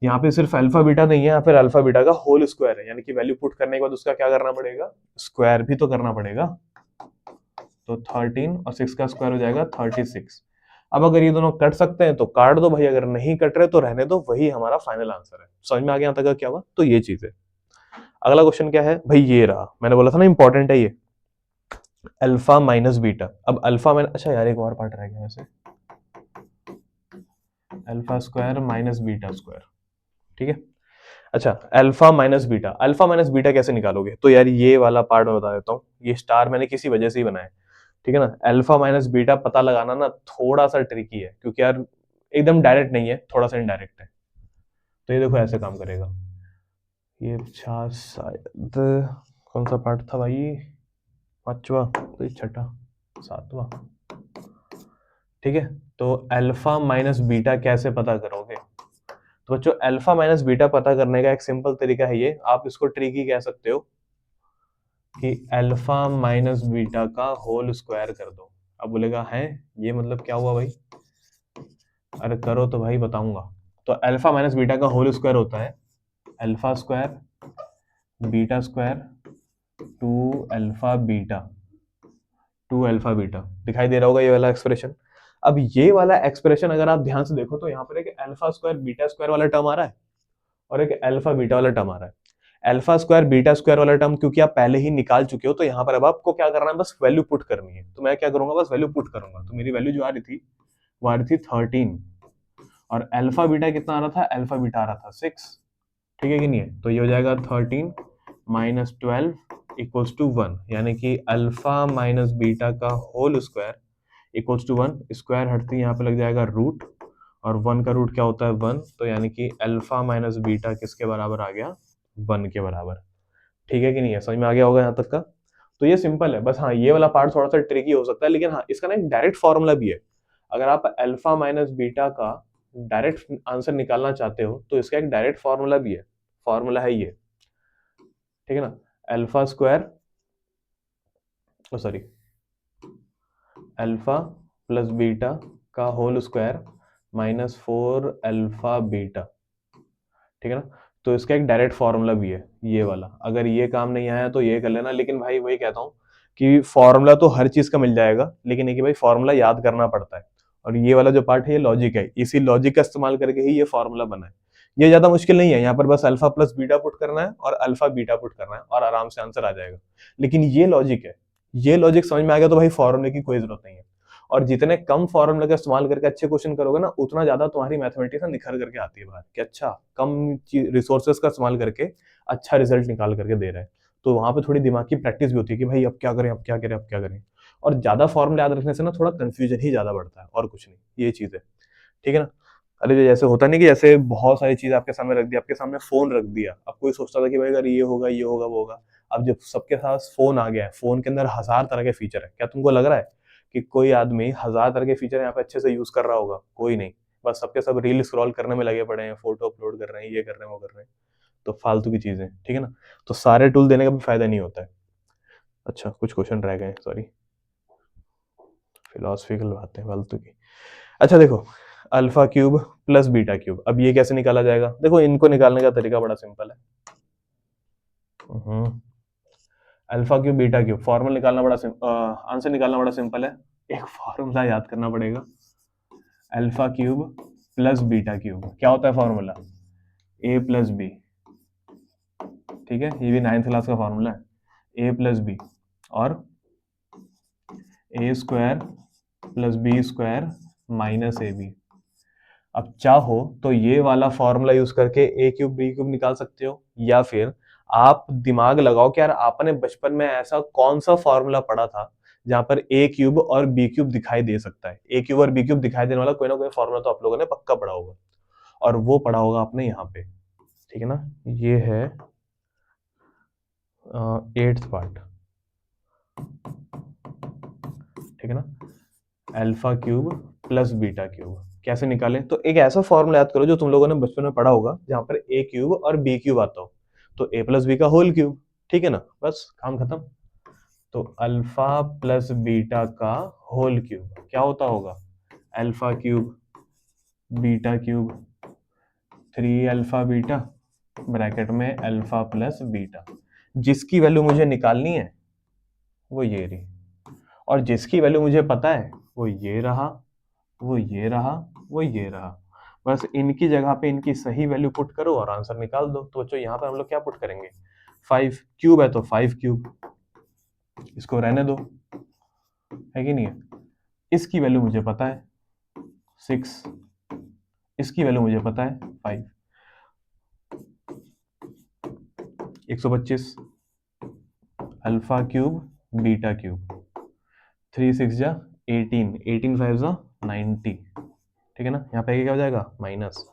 यहाँ पे सिर्फ अल्फा बीटा नहीं है, यहाँ पे अल्फा बीटा का होल स्क्वायर है, यानी कि वैल्यू पुट करने के बाद उसका क्या करना पड़ेगा, स्क्वायर भी तो करना पड़ेगा। तो 13 और 6 का स्क्वायर हो जाएगा 36। अब अगर ये दोनों कट सकते हैं तो काट दो भाई, अगर नहीं कट रहे तो रहने दो, वही हमारा फाइनल आंसर है। समझ में आ गया यहाँ तक क्या हुआ, तो ये चीज है। अगला क्वेश्चन क्या है भाई, ये रहा, मैंने बोला था ना इंपॉर्टेंट है ये, अल्फा माइनस बीटा। अब अल्फा माइनस, अच्छा यार एक और पार्ट रह गया वैसे, alpha square minus beta square, ठीक है। अच्छा alpha minus beta, alpha minus beta कैसे निकालोगे, तो यार ये वाला पार्ट मैं बता देता हूँ, ये स्टार मैंने किसी वजह से ही बनाया, ठीक है ना। अल्फा माइनस बीटा पता लगाना ना थोड़ा सा ट्रिकी है, क्योंकि यार एकदम डायरेक्ट नहीं है, थोड़ा सा इनडायरेक्ट है। तो ये देखो ऐसे काम करेगा, ये शायद कौन सा पार्ट था भाई, पांचवा तो छठा सातवां, ठीक है। तो अल्फा माइनस बीटा कैसे पता करोगे, तो बच्चों अल्फा माइनस बीटा पता करने का एक सिंपल तरीका है ये, आप इसको ट्रिकी कह सकते हो कि अल्फा माइनस बीटा का होल स्क्वायर कर दो। अब बोलेगा है ये मतलब क्या हुआ भाई, अरे करो तो भाई बताऊंगा। तो अल्फा माइनस बीटा का होल स्क्वायर होता है alpha square beta square two alpha beta, two alpha beta, दिखाई दे रहा होगा ये वाला एक्सप्रेशन। अब ये वाला एक्सप्रेशन अगर आप ध्यान से देखो तो यहाँ पर एक अल्फा स्क्वायर बीटा स्क्वायर वाला टर्म आ रहा है और एक अल्फा बीटा वाला टर्म आ रहा है। अल्फा स्क्वायर बीटा स्क्वायर वाला टर्म क्योंकि आप पहले ही निकाल चुके हो, तो यहाँ पर अब आपको क्या करना है, बस वैल्यू पुट करनी है। तो मैं क्या करूंगा, बस वैल्यू पुट करूंगा। तो मेरी वैल्यू जो आ रही थी वो आ रही थी 13, और अल्फा बीटा कितना आ रहा था, अल्फा बीटा आ रहा था 6, ठीक है कि नहीं है। तो ये हो जाएगा 13 माइनस 12 इक्वल्स टू 1, यानी कि अल्फा माइनस बीटा का whole square equals to 1, square हटती यहाँ पे लग जाएगा रूट, और 1 का रूट क्या होता है 1, तो यानी कि अल्फा माइनस बीटा किसके बराबर आ गया 1 के बराबर, ठीक है कि नहीं है, समझ में आ गया होगा यहाँ तक का। तो ये सिंपल है, बस हाँ ये वाला पार्ट थोड़ा सा ट्रिकी हो सकता है, लेकिन हाँ इसका ना एक डायरेक्ट फॉर्मूला भी है। अगर आप अल्फा माइनस बीटा का डायरेक्ट आंसर निकालना चाहते हो तो इसका एक डायरेक्ट फॉर्मूला भी है, फॉर्मूला है ये, ठीक है ना। Alpha square, sorry alpha plus beta का whole square minus 4 alpha beta, ठीक है ना। तो इसका एक डायरेक्ट फॉर्मूला भी है ये वाला, अगर ये काम नहीं आया तो ये कर लेना। लेकिन भाई वही कहता हूँ कि फॉर्मूला तो हर चीज का मिल जाएगा, लेकिन ये कि भाई फॉर्मूला याद करना पड़ता है। और ये वाला जो पार्ट है ये लॉजिक है, इसी लॉजिक का इस्तेमाल करके ही ये फॉर्मूला बना है। ये ज्यादा मुश्किल नहीं है, यहाँ पर बस अल्फा प्लस बीटा पुट करना है और अल्फा बीटा पुट करना है और आराम से आंसर आ जाएगा। लेकिन ये लॉजिक है, ये लॉजिक समझ में आ गया तो भाई फॉर्मूले की कोई जरूरत नहीं है। और जितने कम फॉर्मूले का इस्तेमाल करके अच्छे क्वेश्चन करोगे ना, उतना ज्यादा तुम्हारी मैथमेटिक्स निखर करके आती है बाहर कि अच्छा कम रिसोर्सेज का इस्तेमाल करके अच्छा रिजल्ट निकाल करके दे रहा है। तो वहां पे थोड़ी दिमाग की प्रैक्टिस भी होती है कि भाई अब क्या करें, अब क्या करें, अब क्या करें। और ज्यादा फॉर्मूले याद रखने से ना थोड़ा कंफ्यूजन ही ज्यादा बढ़ता है और कुछ नहीं, ये चीज है। ठीक है ना। अरे जो जैसे होता नहीं कि जैसे बहुत सारी चीज आपके सामने रख दी, आपके सामने फोन रख दिया, अब कोई सोचता था कि भाई अगर ये होगा, ये होगा, वो होगा। अब जब सबके पास फोन आ गया है, फोन के अंदर हजार तरह के फीचर है, क्या तुमको लग रहा है कि कोई आदमी हजार तरह के फीचर यहाँ पे अच्छे से यूज कर रहा होगा? कोई नहीं। बस सबके सब रील स्क्रॉल करने में लगे पड़े हैं, फोटो अपलोड कर रहे हैं, ये कर रहे हैं, वो कर रहे हैं। तो फालतू की चीजें, ठीक है ना। तो सारे टूल देने का भी फायदा नहीं होता है। अच्छा कुछ क्वेश्चन रह गए, सॉरी, फिलोसफिकल बातें फालतू की। अच्छा देखो, alpha cube plus beta cube, अब ये कैसे निकाला जाएगा? देखो इनको निकालने का तरीका बड़ा सिंपल है। Alpha cube beta cube formula निकालना बड़ा आंसर निकालना बड़ा सिंपल है। एक फॉर्मूला याद करना पड़ेगा। Alpha cube plus beta cube क्या होता है फॉर्मूला? ए प्लस बी। ठीक है, ये भी 9th क्लास का फॉर्मूला है। ए प्लस बी और a square plus b square minus a b. अब चाहो तो ये वाला फॉर्मूला यूज करके ए क्यूब बी क्यूब निकाल सकते हो, या फिर आप दिमाग लगाओ कि यार आपने बचपन में ऐसा कौन सा फॉर्मूला पढ़ा था जहां पर ए क्यूब और बी क्यूब दिखाई दे सकता है। ए क्यूब और बी क्यूब दिखाई देने वाला कोई ना कोई फॉर्मूला तो आप लोगों ने पक्का पढ़ा होगा, और वो पढ़ा होगा आपने यहाँ पे। ठीक है ना। ये है 8th पार्ट। ठीक है ना। Alpha cube plus beta cube कैसे निकालें? तो एक ऐसा फॉर्मूला याद करो जो तुम लोगों ने बचपन में पढ़ा होगा, जहां पर ए क्यूब और बी क्यूब आता हो। तो ए प्लस बी का होल क्यूब। ठीक है ना, बस काम खत्म। तो अल्फा प्लस बीटा का होल क्यूब क्या होता होगा? Alpha cube beta cube 3 alpha beta bracket में अल्फा प्लस बीटा। जिसकी वैल्यू मुझे निकालनी है वो ये रही, और जिसकी वैल्यू मुझे पता है वो ये रहा, वो ये रहा, वो ये रहा। बस इनकी जगह पे इनकी सही वैल्यू पुट करो और आंसर निकाल दो। तो बच्चों यहाँ पे हम लोग क्या पुट करेंगे? 5 क्यूब है तो 5 क्यूब, इसको रहने दो, है कि नहीं है। इसकी वैल्यू मुझे पता है 6, इसकी वैल्यू मुझे पता है 5, 125 अल्फा क्यूब बीटा क्यूब 3 6 जा 18, 18 5 जा 90। ठीक है ना, यहाँ पे क्या हो जाएगा? माइनस।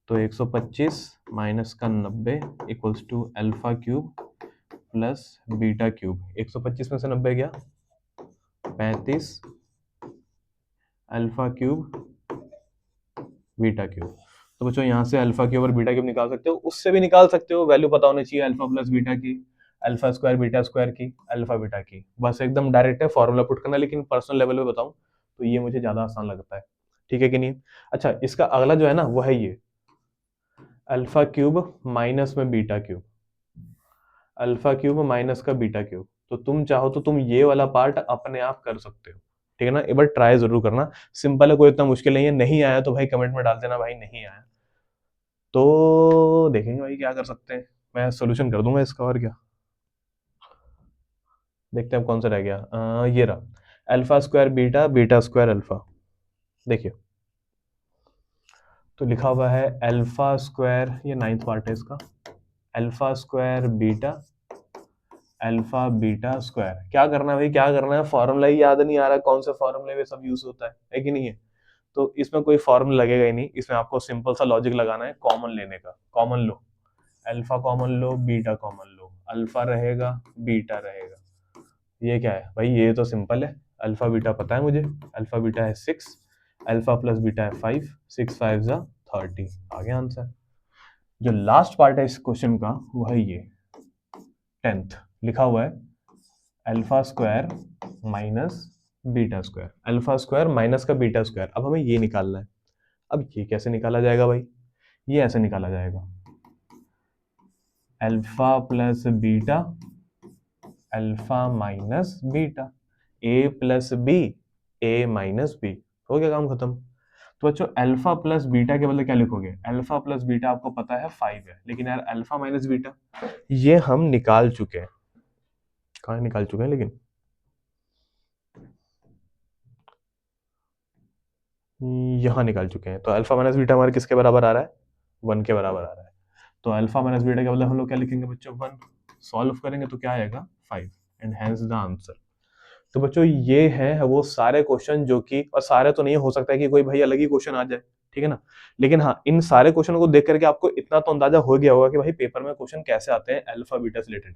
तो 125 माइनस का 90 equals to alpha cube plus beta cube. 125 में से 90 गया 35 अल्फा क्यूब बीटा क्यूब। तो बच्चों यहाँ से अल्फा क्यूब और बीटा क्यूब निकाल सकते हो, उससे भी निकाल सकते हो। वैल्यू पता होनी चाहिए अल्फा प्लस बीटा की, अल्फा स्क्वायर बीटा स्क्वायर की, अल्फा बीटा की। बस एकदम डायरेक्ट है, फॉर्मूला पुट करना। लेकिन पर्सनल लेवल पे बताऊं तो ये मुझे ज्यादा आसान लगता है। ठीक है कि नहीं? अच्छा इसका अगला जो है ना वो है ये अल्फा क्यूब माइनस में beta cube, alpha cube minus का बीटा क्यूब। तो तुम चाहो तो तुम ये वाला पार्ट अपने आप कर सकते हो। ठीक है ना, एक बार ट्राई जरूर करना। सिंपल है, कोई इतना मुश्किल नहीं है। नहीं आया तो भाई कमेंट में डाल देना भाई नहीं आया, तो देखेंगे भाई क्या कर सकते हैं। मैं सोल्यूशन कर दूंगा इसका, और क्या। देखते हैं अब कौन सा रह गया। ये रहा alpha square beta beta square alpha. देखिए तो लिखा हुआ है अल्फा स्क्वायर, ये 9th पार्ट है इसका, alpha square beta alpha beta square. क्या करना है भाई, क्या करना है? फॉर्मूला ही याद नहीं आ रहा कौन सा फॉर्मूले में सब यूज होता है कि नहीं है। तो इसमें कोई फॉर्मूला लगेगा ही नहीं, इसमें आपको सिंपल सा लॉजिक लगाना है, कॉमन लेने का। कॉमन लो, अल्फा कॉमन लो, बीटा कॉमन लो, अल्फा रहेगा बीटा रहेगा। ये क्या है भाई? ये तो सिंपल है। अल्फा बीटा पता है मुझे, अल्फा बीटा है 6, अल्फा प्लस बीटा है 5, 6 5 जा 30, आ गया आंसर। जो लास्ट पार्ट है इस क्वेश्चन का वो है ये 10th, लिखा हुआ है alpha square minus beta square, alpha square minus का बीटा स्क्वायर। अब हमें ये निकालना है। अब ये कैसे निकाला जाएगा भाई? ये ऐसे निकाला जाएगा, alpha plus beta alpha minus beta, a plus b a minus b. हो गया काम खत्म। तो बच्चों अल्फा प्लस बीटा के बदले क्या लिखोगे? अल्फा प्लस बीटा आपको पता है 5 है, लेकिन यार अल्फा माइनस बीटा ये हम निकाल चुके हैं। कहाँ निकाल चुके हैं लेकिन? यहाँ निकाल चुके हैं। तो अल्फा माइनस बीटा हमारे किसके बराबर आ रहा है, 1 के बराबर आ रहा है। तो अल्फा माइनस बीटा के बदले हम लोग क्या लिखेंगे बच्चों, 1। सॉल्व करेंगे तो क्या आएगा 5 एंड हेंस द आंसर। तो बच्चों ये है वो सारे क्वेश्चन जो कि, और सारे तो नहीं हो सकता है कि कोई भाई अलग ही क्वेश्चन आ जाए, ठीक है ना, लेकिन हाँ इन सारे क्वेश्चन को देख करके आपको इतना तो अंदाजा हो गया होगा कि भाई पेपर में क्वेश्चन कैसे आते हैं अल्फा बीटा से रिलेटेड।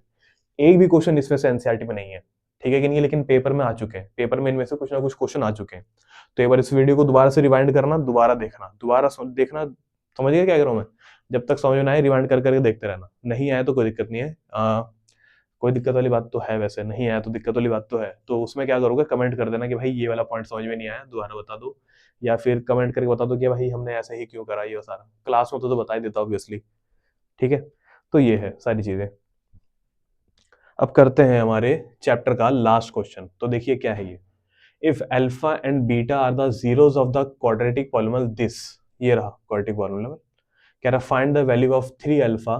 एक भी क्वेश्चन इसमें से एनसीईआरटी में नहीं है, ठीक है कि नहीं, लेकिन पेपर में आ चुके हैं, पेपर में इनमें से कुछ ना कुछ क्वेश्चन आ चुके हैं। तो एक बार इस वीडियो को दोबारा से रिवाइंड करना, दोबारा देखना, दोबारा देखना, समझ गए क्या कह रहा हूं मैं, जब तक समझ में ना आए रिवाइंड कर करके देखते रहना, नहीं आया तो कोई दिक्कत नहीं है, कोई दिक्कत वाली बात तो है, वैसे नहीं आया तो दिक्कत वाली बात तो है, तो उसमें क्या करोगे, कमेंट कर देना कि भाई ये वाला पॉइंट समझ में नहीं आया, दोबारा बता दो, या फिर कमेंट करके बता दो कि भाई हमने ऐसे ही क्यों करा, ये सारा क्लास में तो बता ही देता ऑब्वियसली, ठीक है। तो ये है सारी चीजें। अब करते हैं हमारे चैप्टर का लास्ट क्वेश्चन। तो देखिए क्या है ये, if alpha and beta are the zeros of the quadratic polynomial this, ये रहा क्वाड्रेटिक पॉलिनोमियल, कह रहा find the value of 3 alpha,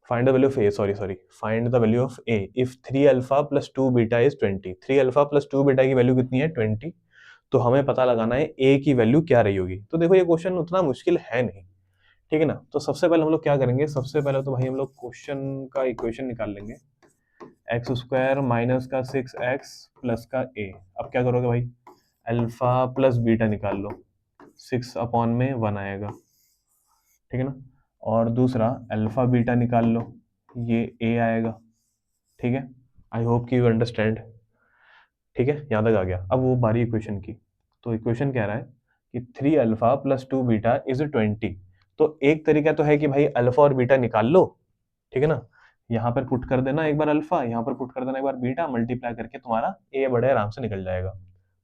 find the value of a, sorry, find the value of a if 3 alpha plus 2 beta is 20। 3 alpha plus 2 beta की value कितनी है 20। तो हमें पता लगाना है a की वैल्यू क्या रही होगी। तो देखो ये क्वेश्चन उतना मुश्किल है नहीं, ठीक है ना। तो सबसे पहले हम लोग क्या करेंगे, सबसे पहले तो भाई हम लोग क्वेश्चन का इक्वेशन निकाल लेंगे, एक्स स्क्वायर माइनस का 6x प्लस का a। अब क्या करोगे भाई, अल्फा प्लस बीटा निकाल लो, 6 अपॉन में 1 आएगा, ठीक है ना, और दूसरा अल्फा बीटा निकाल लो, ये a आएगा, ठीक है। आई होप कि यू अंडरस्टैंड, ठीक है, यहाँ तक आ गया। अब वो बारी इक्वेशन की, तो इक्वेशन कह रहा है कि 3 अल्फा प्लस 2 बीटा इज 20। तो एक तरीका तो है कि भाई अल्फा और बीटा निकाल लो, ठीक है ना, यहाँ पर पुट कर देना एक बार अल्फा, यहाँ पर पुट कर देना एक बार बीटा, मल्टीप्लाई करके तुम्हारा ए बड़े आराम से निकल जाएगा।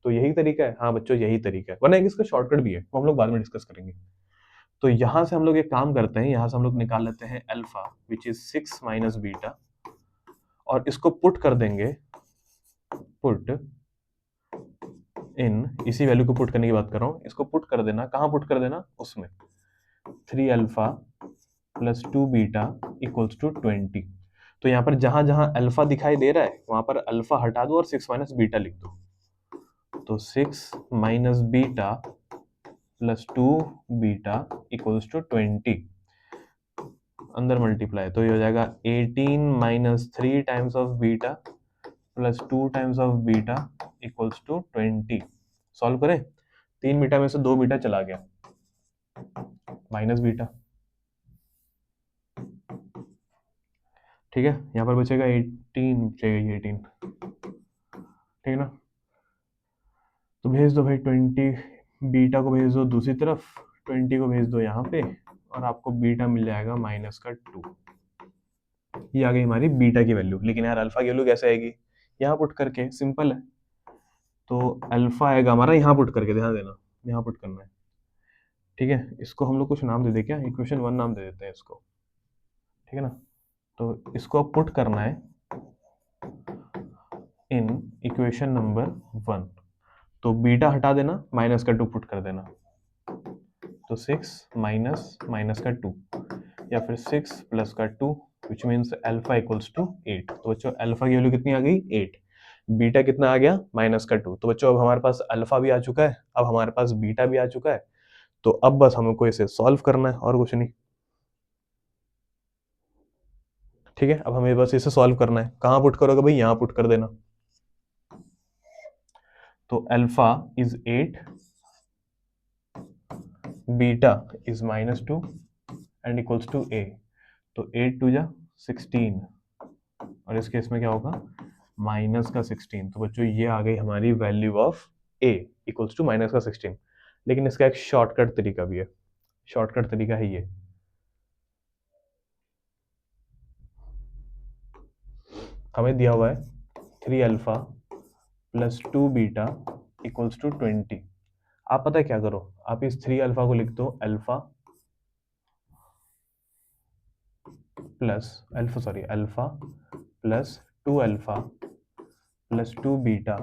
तो यही तरीका है, हाँ बच्चों यही तरीका है, वरना एक इसका शॉर्टकट भी है, वो हम लोग बाद में डिस्कस करेंगे। तो यहाँ से हम लोग एक काम करते हैं, यहाँ से हम लोग निकाल लेते हैं alpha which is 6 minus beta, और इसको पुट कर देंगे, पुट इन, इसी वैल्यू को पुट करने की बात कर रहा हूँ, इसको पुट कर देना, कहाँ पुट कर देना, उसमें 3 alpha plus 2 beta equals to 20। तो यहाँ पर जहां जहां अल्फा दिखाई दे रहा है वहां पर अल्फा हटा दो और 6 माइनस बीटा लिख दो। तो 6 minus beta plus 2 beta equals to 20, अंदर मल्टीप्लाई, तो ये हो जाएगा 18 minus 3 times of beta plus 2 times of beta equals to 20। Solve करें, 3 बीटा में से 2 बीटा चला गया, माइनस बीटा, ठीक है। यहाँ पर बचेगा 18, बचेगा ये 18, ठीक है ना। तो भेज दो भाई 20, बीटा को भेज दो दूसरी तरफ, 20 को भेज दो यहाँ पे, और आपको बीटा मिल जाएगा माइनस का 2। ये आ गई हमारी बीटा की वैल्यू। लेकिन यार अल्फा की वैल्यू कैसे आएगी, यहाँ पुट करके, सिंपल है। तो अल्फा आएगा हमारा यहाँ पुट करके, ध्यान देना यहाँ पुट करना है, ठीक है। इसको हम लोग कुछ नाम दे दे, क्या इक्वेशन 1 नाम दे देते हैं इसको, ठीक है ना। तो इसको अब पुट करना है इन इक्वेशन नंबर 1। तो बीटा हटा देना, माइनस का 2 पुट कर देना, तो 6 माइनस माइनस का 2, या फिर 6 प्लस का 2 which means alpha equals to 8। तो बच्चों अल्फा की वैल्यू कितनी आ गई 8, बीटा कितना आ गया माइनस का 2। तो बच्चों अब हमारे पास अल्फा भी आ चुका है, अब हमारे पास बीटा भी आ चुका है। तो अब बस हमको इसे सॉल्व करना है और कुछ नहीं, ठीक है। अब हमें बस इसे सॉल्व करना है, कहाँ पुट करोगे भाई, यहाँ पुट कर देना। तो alpha is 8, beta is minus 2 and equals to a। तो 8 टू जा 16, और इस केस में क्या होगा माइनस का 16। तो बच्चों ये आ गई हमारी value of a equals to minus का 16। लेकिन इसका एक शॉर्टकट तरीका भी है, शॉर्टकट तरीका है ये, हमें दिया हुआ है 3 alpha plus 2 beta equals to 20। आप पता है क्या करो, आप इस 3 अल्फा को लिख दो alpha alpha plus 2 alpha plus 2 beta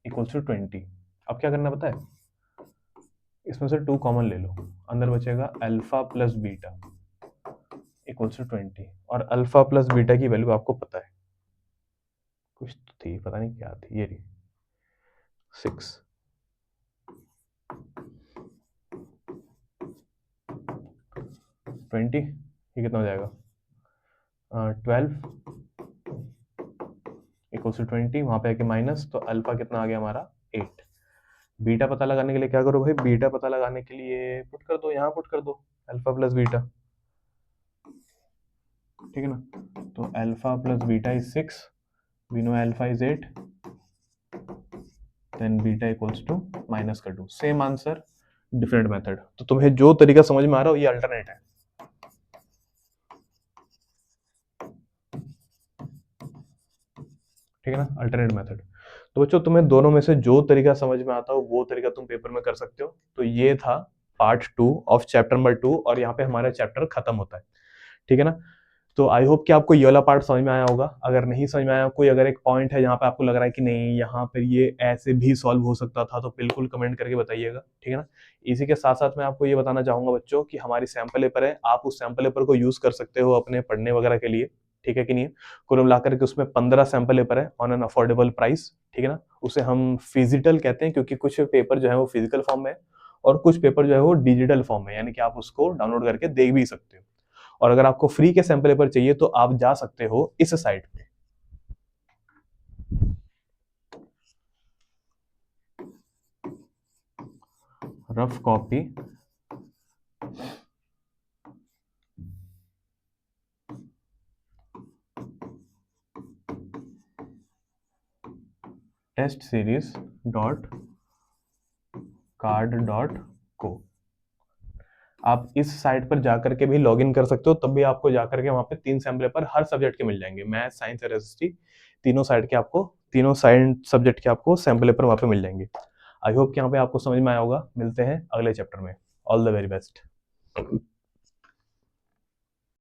equals to 20। अब क्या करना पता है, इसमें से 2 कॉमन ले लो, अंदर बचेगा alpha plus beta equals to 20। और अल्फा प्लस बीटा की वैल्यू आपको पता है, कुछ तो थी, पता नहीं क्या थी, ये रही 6 20, ये कितना हो जाएगा 12 इक्वल्स टू 20, वहां पे आके माइनस, तो अल्फा कितना आ गया हमारा 8। बीटा पता लगाने के लिए क्या करो भाई, बीटा पता लगाने के लिए पुट कर दो, यहाँ पुट कर दो अल्फा प्लस बीटा, ठीक है ना। तो alpha plus beta is 6, we know alpha is 8, then beta equals to minus कर दो। Same answer different method. तो तुम्हें जो तरीका समझ में आ रहा हो ये अल्टरनेट है, ठीक है ना, अल्टरनेट मेथड। तो बच्चों तुम्हें दोनों में से जो तरीका समझ में आता हो वो तरीका तुम पेपर में कर सकते हो। तो ये था पार्ट 2 ऑफ चैप्टर नंबर 2, और यहाँ पे हमारा चैप्टर खत्म होता है, ठीक है ना। तो आई होप कि आपको ये वाला पार्ट समझ में आया होगा। अगर नहीं समझ में आया, कोई अगर एक पॉइंट है जहाँ पे आपको लग रहा है कि नहीं यहाँ पर ये ऐसे भी सॉल्व हो सकता था, तो बिल्कुल कमेंट करके बताइएगा, ठीक है ना। इसी के साथ साथ मैं आपको ये बताना चाहूंगा बच्चों कि हमारी सैम्पल पेपर है, आप उस सैम्पल पेपर को यूज कर सकते हो अपने पढ़ने वगैरह के लिए, ठीक है कि नहीं। कुल मिलाकर के उसमें 15 सैम्पल पेपर है ऑन एन अफोर्डेबल प्राइस, ठीक है ना। उसे हम फिजिकल कहते हैं क्योंकि कुछ पेपर जो है वो फिजिकल फॉर्म में है और कुछ पेपर जो है वो डिजिटल फॉर्म में, यानी कि आप उसको डाउनलोड करके देख भी सकते हो। और अगर आपको फ्री के सैंपल पेपर चाहिए तो आप जा सकते हो इस साइट पे, rough copy test series dot card dot co. आप इस साइट पर जाकर के भी लॉग इन कर सकते हो, तब भी आपको जाकर के वहां पे 3 सैंपल पेपर हर सब्जेक्ट के मिल जाएंगे, मैथ साइंस और एसएसटी, तीनों साइड सब्जेक्ट के आपको सैंपल पेपर वहां पे मिल जाएंगे। आई होप कि यहाँ पे आपको समझ में आया होगा। मिलते हैं अगले चैप्टर में। All the very best.